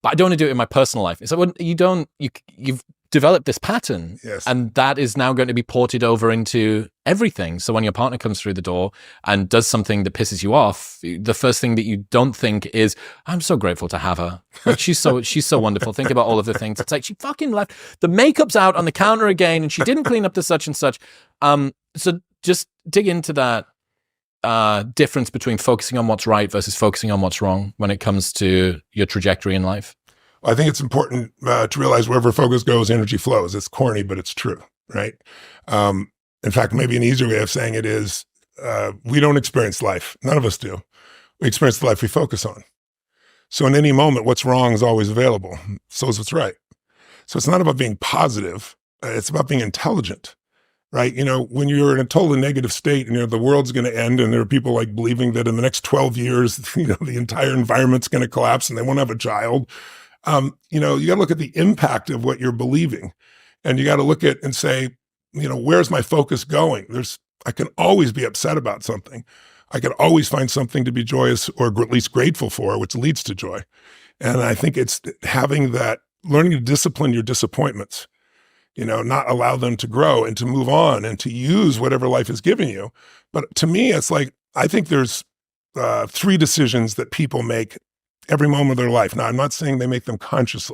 but I don't want to do it in my personal life. It's like, well, you've developed this pattern, Yes. and that is now going to be ported over into everything. So when your partner comes through the door and does something that pisses you off, the first thing that you don't think is, I'm so grateful to have her. Like, she's so wonderful. Think about all of the things. It's like, she fucking left. The makeup's out on the counter again, and she didn't clean up the such and such. So just dig into that difference between focusing on what's right versus focusing on what's wrong when it comes to your trajectory in life. I think it's important to realize wherever focus goes, energy flows. It's corny, but it's true, right? In fact, maybe an easier way of saying it is we don't experience life. None of us do. We experience the life we focus on. So in any moment, what's wrong is always available. So is what's right. So it's not about being positive. It's about being intelligent, right? You know, when you're in a totally negative state and the world's going to end, and there are people like believing that in the next 12 years, the entire environment's going to collapse and they won't have a child. You got to look at the impact of what you're believing, and you got to look at and say, where's my focus going? I can always be upset about something. I can always find something to be joyous or at least grateful for, which leads to joy. And I think it's having that, learning to discipline your disappointments, not allow them to grow and to move on and to use whatever life is giving you. But to me, it's like, I think there's 3 decisions that people make every moment of their life. Now, I'm not saying they make them consciously,